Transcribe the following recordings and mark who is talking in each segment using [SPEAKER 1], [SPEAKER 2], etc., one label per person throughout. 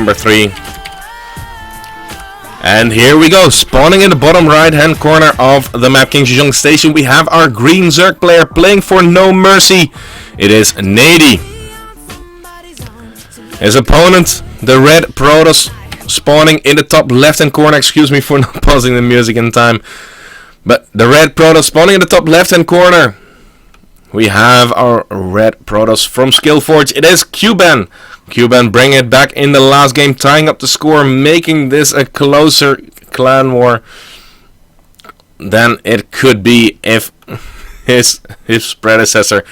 [SPEAKER 1] Number 3. And here we go, spawning in the bottom right hand corner of the map King Jejong Station, we have our green Zerg player playing for NoMercy. It is Nady. His opponent, the red Protoss, spawning in the top left hand corner. Excuse me for not pausing the music in time. But the red Protoss spawning in the top left hand corner. We have our red Protoss from SForge. It is Cuban. Cuban bring it back in the last game, tying up the score, making this a closer clan war than it could be if his predecessor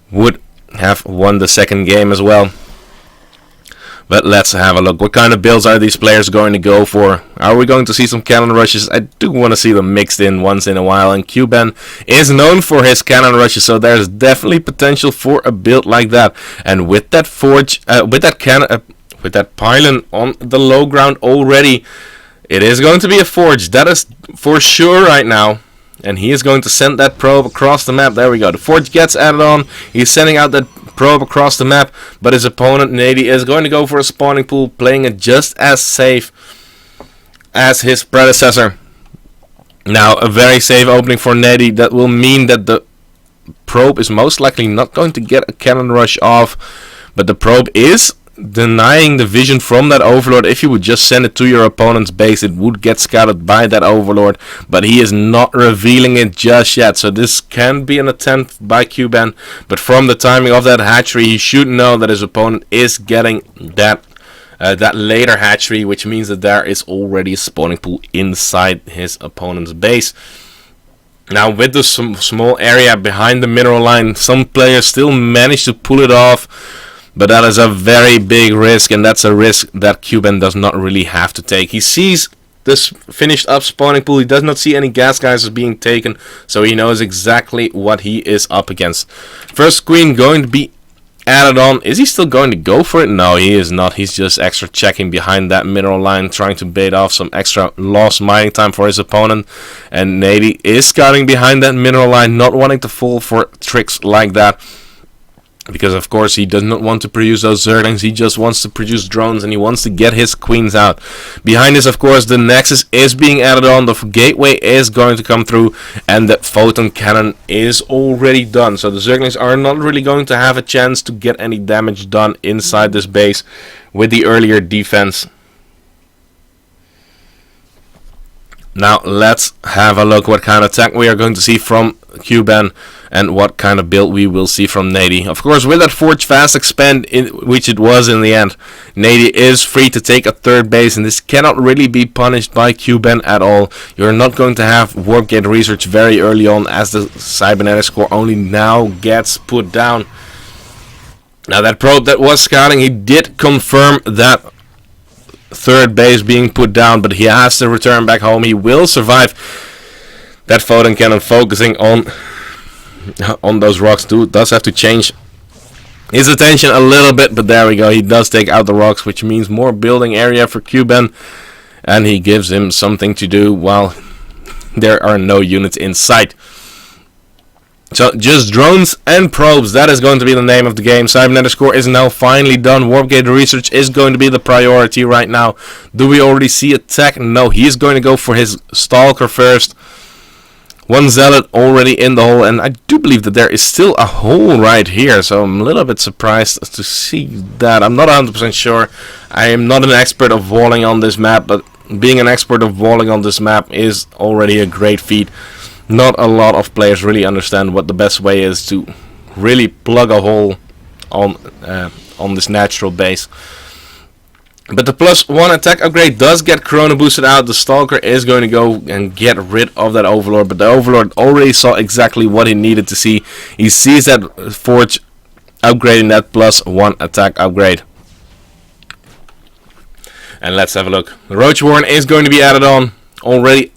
[SPEAKER 1] would have won the second game as well. But let's have a look. What kind of builds are these players going to go for? Are we going to see some cannon rushes? I do want to see them mixed in once in a while. And Cuban is known for his cannon rushes, so there's definitely potential for a build like that. And with that forge, with that pylon on the low ground already, it is going to be a forge. That is for sure right now. And he is going to send that probe across the map. There we go. The forge gets added on. He's sending out that probe across the map, but his opponent Nady is going to go for a spawning pool, playing it just as safe as his predecessor. Now a very safe opening for Nady. That will mean that the probe is most likely not going to get a cannon rush off, but the probe is denying the vision from that overlord. If you would just send it to your opponent's base, it would get scouted by that overlord, but he is not revealing it just yet. So this can be an attempt by Cuban, but from the timing of that hatchery, he should know that his opponent is getting that later hatchery, which means that there is already a spawning pool inside his opponent's base. Now with the small area behind the mineral line, some players still manage to pull it off, but that is a very big risk, and that's a risk that Cuban does not really have to take. He sees this finished up spawning pool. He does not see any gas geysers being taken, so he knows exactly what he is up against. First queen going to be added on. Is he still going to go for it? No, he is not. He's just extra checking behind that mineral line, trying to bait off some extra lost mining time for his opponent. And Nady is scouting behind that mineral line, not wanting to fall for tricks like that, because of course he does not want to produce those Zerglings. He just wants to produce drones, and he wants to get his queens out. Behind this, of course, the Nexus is being added on. The gateway is going to come through, and the photon cannon is already done. So the Zerglings are not really going to have a chance to get any damage done inside this base with the earlier defense. Now let's have a look what kind of attack we are going to see from Cuban and what kind of build we will see from Nady. Of course, with that Forge fast expand, which it was in the end, Nady is free to take a third base, and this cannot really be punished by Cuban at all. You're not going to have warp gate research very early on, as the cybernetics core only now gets put down. Now that probe that was scouting, he did confirm that third base being put down, but he has to return back home. He will survive that photon cannon, focusing on those rocks. Does have to change his attention a little bit, but there we go. He does take out the rocks, which means more building area for Cuban, and he gives him something to do while there are no units in sight. So just drones and probes, that is going to be the name of the game. Cybernetics core is now finally done. Warp gate research is going to be the priority right now. Do we already see attack? No, he is going to go for his stalker first. One zealot already in the hole, and I do believe that there is still a hole right here, so I'm a little bit surprised to see that. I'm not 100% sure. I am not an expert of walling on this map, but being an expert of walling on this map is already a great feat. Not a lot of players really understand what the best way is to really plug a hole on this natural base. But the +1 attack upgrade does get Corona boosted out. The Stalker is going to go and get rid of that Overlord, but the Overlord already saw exactly what he needed to see. He sees that Forge upgrading that +1 attack upgrade. And let's have a look. The Roach Warren is going to be added on, already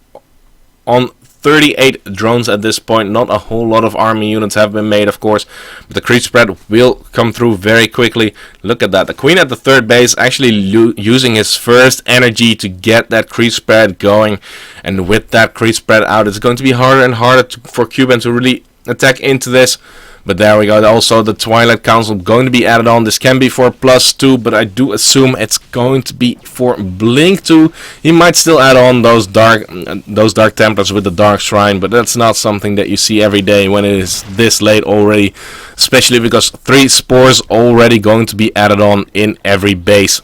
[SPEAKER 1] on 38 drones at this point. Not a whole lot of army units have been made, of course, but the creep spread will come through very quickly. Look at that. The queen at the third base actually using his first energy to get that creep spread going, and with that creep spread out, it's going to be harder and harder for Cuban to really attack into this. But there we go. Also, the Twilight Council going to be added on. This can be for +2, but I do assume it's going to be for Blink 2. He might still add on those Dark Templars with the Dark Shrine, but that's not something that you see every day when it is this late already. Especially because 3 spores already going to be added on in every base.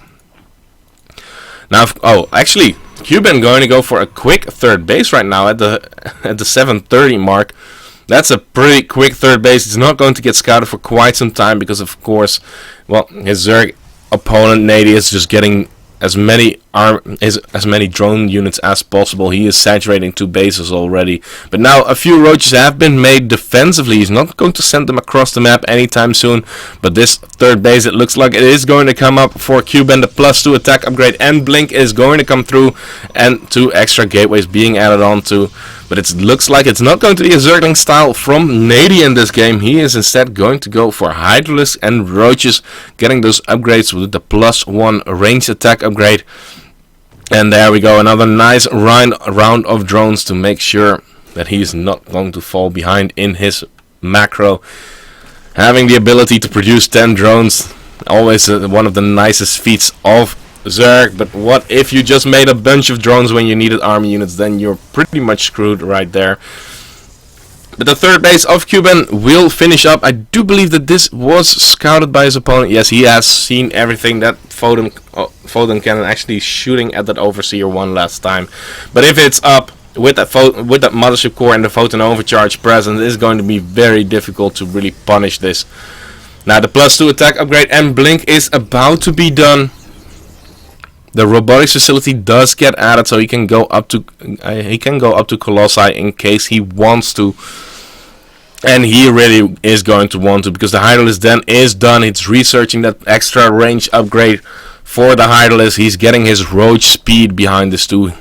[SPEAKER 1] Now, actually, Cuban going to go for a quick third base right now at the 7:30 mark. That's a pretty quick third base. It's not going to get scouted for quite some time because, of course, well, his Zerg opponent Nady is just getting as many drone units as possible. He is saturating 2 bases already. But now a few roaches have been made defensively. He's not going to send them across the map anytime soon. But this third base, it looks like it is going to come up for Cuban. The +2 attack upgrade and Blink is going to come through. And 2 extra gateways being added on to. But it looks like it's not going to be a Zergling style from Nady in this game. He is instead going to go for Hydralisks and Roaches, getting those upgrades with the +1 range attack upgrade. And there we go, another nice round of drones to make sure that he's not going to fall behind in his macro. Having the ability to produce 10 drones, always one of the nicest feats of Zerg. But what if you just made a bunch of drones when you needed army units? Then you're pretty much screwed right there. But the third base of Cuban will finish up. I do believe that this was scouted by his opponent. Yes, he has seen everything. That photon cannon actually shooting at that Overseer one last time. But if it's up with that mothership core and the photon overcharge present, it's going to be very difficult to really punish this. Now the +2 attack upgrade and Blink is about to be done. The robotics facility does get added, so he can go up to Colossi in case he wants to, and he really is going to want to, because the Hydralisk then is done. It's researching that extra range upgrade for the Hydralisk. He's getting his roach speed behind this too,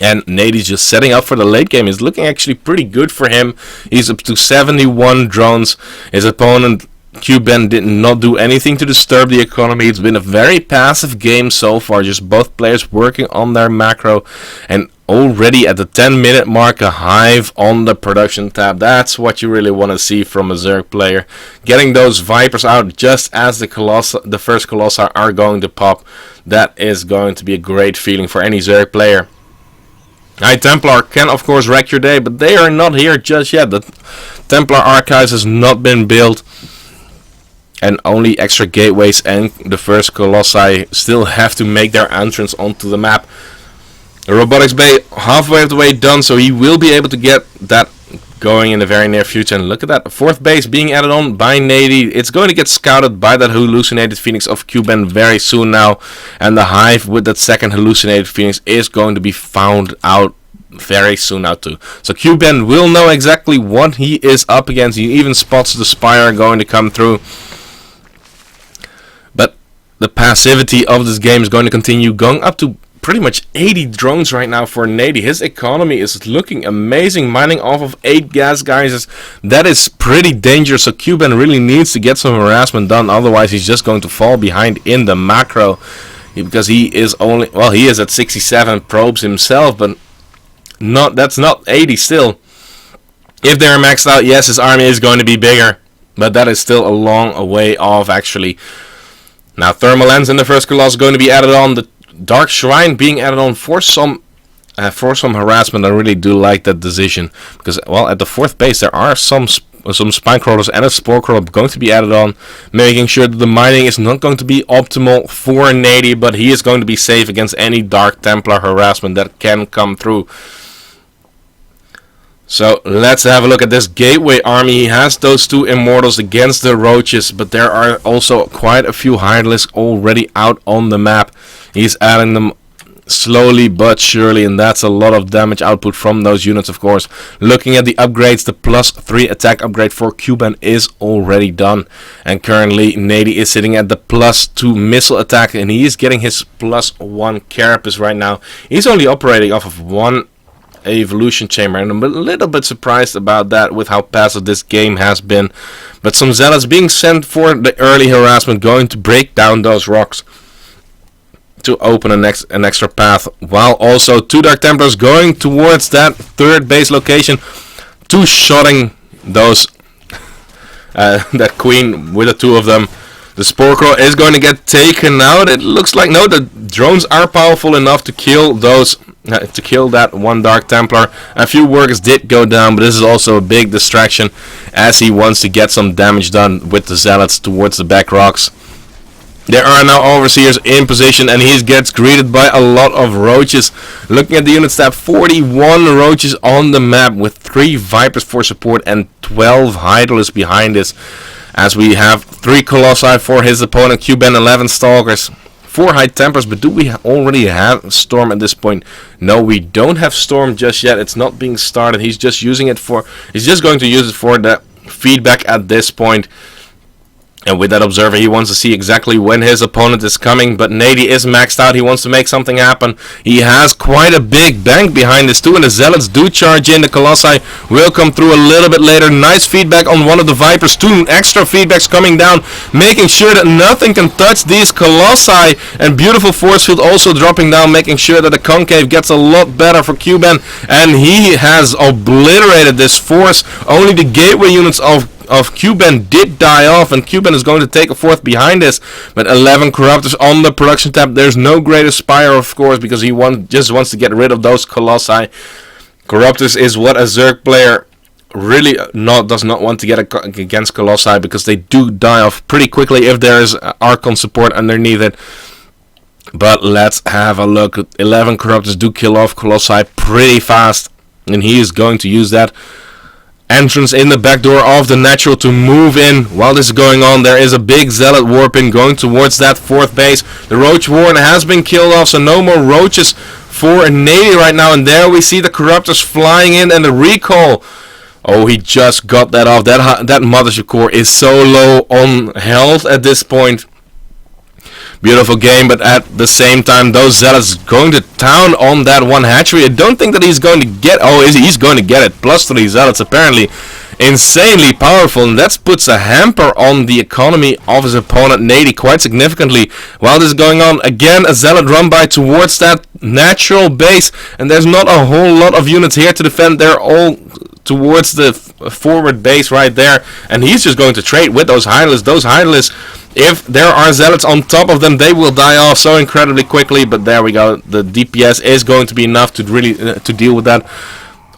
[SPEAKER 1] and Nady's just setting up for the late game. It's looking actually pretty good for him. He's up to 71 drones. His opponent Cuban did not do anything to disturb the economy. It's been a very passive game so far, just both players working on their macro, and already at the 10-minute mark a hive on the production tab. That's what you really want to see from a Zerg player. Getting those Vipers out just as the first Colossi are going to pop. That is going to be a great feeling for any Zerg player. High Templar can of course wreck your day, but they are not here just yet. The Templar Archives has not been built, and only extra gateways and the first Colossi still have to make their entrance onto the map. The robotics bay halfway of the way done, so he will be able to get that going in the very near future. And look at that, fourth base being added on by Nady. It's going to get scouted by that hallucinated Phoenix of Cuban very soon now, and the hive with that second hallucinated Phoenix is going to be found out very soon now too. So Cuban will know exactly what he is up against. He even spots the Spire going to come through. But the passivity of this game is going to continue, going up to pretty much 80 drones right now for Nady. His economy is looking amazing, mining off of 8 gas geysers. That is pretty dangerous, so Cuban really needs to get some harassment done, otherwise he's just going to fall behind in the macro. Because he is only, well, he is at 67 probes himself, but that's not 80 still. If they're maxed out, yes, his army is going to be bigger, but that is still a long way off actually. Now thermal lens in the first Colossus going to be added on. The Dark Shrine being added on for some harassment. I really do like that decision, because well, at the fourth base there are some spine crawlers and a spore crawler going to be added on, making sure that the mining is not going to be optimal for Nady, but he is going to be safe against any Dark Templar harassment that can come through. So let's have a look at this gateway army. He has those 2 immortals against the roaches, but there are also quite a few Hydralisks already out on the map. He's adding them slowly but surely, and that's a lot of damage output from those units, of course. Looking at the upgrades, the +3 attack upgrade for Cuban is already done, and currently Nady is sitting at the +2 missile attack, and he is getting his +1 carapace right now. He's only operating off of 1 evolution chamber, and I'm a little bit surprised about that with how passive this game has been. But some zealots being sent for the early harassment, going to break down those rocks to open an extra path, while also 2 Dark Templars going towards that third base location, 2-shotting those that queen with the two of them. The Spore Crow is going to get taken out. It looks like no, the drones are powerful enough to kill those, to kill that one Dark Templar. A few workers did go down, but this is also a big distraction as he wants to get some damage done with the Zealots towards the back rocks. There are now Overseers in position, and he gets greeted by a lot of roaches. Looking at the unit stat, 41 roaches on the map with 3 Vipers for support and 12 Hydralisks behind this. As we have 3 Colossi for his opponent, Cuban, 11 Stalkers, 4 High Templars. But do we already have Storm at this point? No, we don't have Storm just yet. It's not being started. He's just using it for. He's just going to use it for the feedback at this point. And with that Observer, he wants to see exactly when his opponent is coming. But Nady is maxed out. He wants to make something happen. He has quite a big bank behind this too. And the Zealots do charge in. The Colossi will come through a little bit later. Nice feedback on one of the Vipers. 2 extra feedbacks coming down. Making sure that nothing can touch these Colossi. And beautiful force field also dropping down. Making sure that the Concave gets a lot better for Cuban. And he has obliterated this force. Only the gateway units of Cuban did die off, and Cuban is going to take a fourth behind this. But 11 Corruptors on the production tab. There's no greater Spire, of course, because he just wants to get rid of those Colossi. Corruptors is what a Zerg player really does not want to get against Colossi, because they do die off pretty quickly if there is Archon support underneath it. But let's have a look. 11 Corruptors do kill off Colossi pretty fast, and he is going to use that entrance in the back door of the natural to move in. While this is going on, there is a big Zealot warping going towards that 4th base. The Roach Warren has been killed off, so no more roaches for Nady right now. And there we see the Corruptors flying in, and the recall. Oh, he just got that off. That Mothership Core is so low on health at this point. Beautiful game, but at the same time, those Zealots going to town on that one hatchery. I don't think that he's going to get. Oh, he's going to get it. +3 Zealots, apparently insanely powerful, and that puts a hamper on the economy of his opponent Nady quite significantly. While this is going on, again a Zealot run by towards that natural base, and there's not a whole lot of units here to defend. They're all towards the forward base right there, and he's just going to trade with those Hydralisks. Those Hydralisks, if there are Zealots on top of them, they will die off so incredibly quickly. But there we go. The DPS is going to be enough to really to deal with that.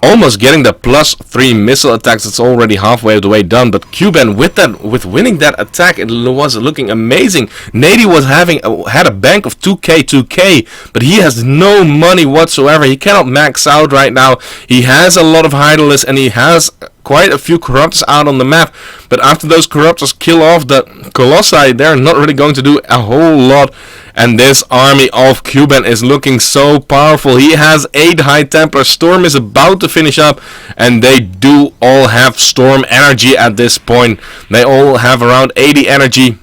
[SPEAKER 1] Almost getting the +3 missile attacks. It's already halfway of the way done. But Cuban with winning that attack, it was looking amazing. Nady was had a bank of 2k, but he has no money whatsoever. He cannot max out right now. He has a lot of Hydralisks, and he has quite a few Corruptors out on the map. But after those Corruptors kill off the Colossi, they're not really going to do a whole lot. And this army of Cuban is looking so powerful. He has 8 High Templars. Storm is about to finish up, and they do all have Storm energy at this point. They all have around 80 energy.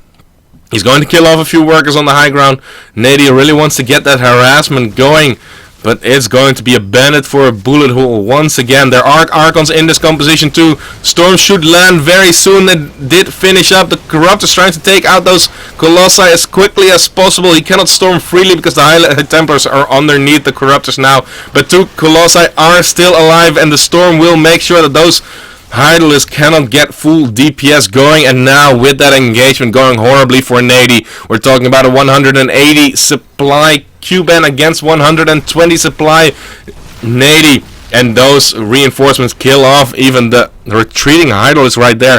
[SPEAKER 1] He's going to kill off a few workers on the high ground. Nady really wants to get that harassment going, but it's going to be a bandit for a bullet hole once again. There are Archons in this composition too. Storm should land very soon. It did finish up. The Corruptors trying to take out those Colossi as quickly as possible. He cannot storm freely because the High Templars are underneath the Corruptors now. But 2 Colossi are still alive, and the Storm will make sure that those Hydralisks cannot get full DPS going. And now with that engagement going horribly for Nady, we're talking about a 180 supply Cuban against 120 supply Nady, and those reinforcements kill off even the retreating Hydralisks right there.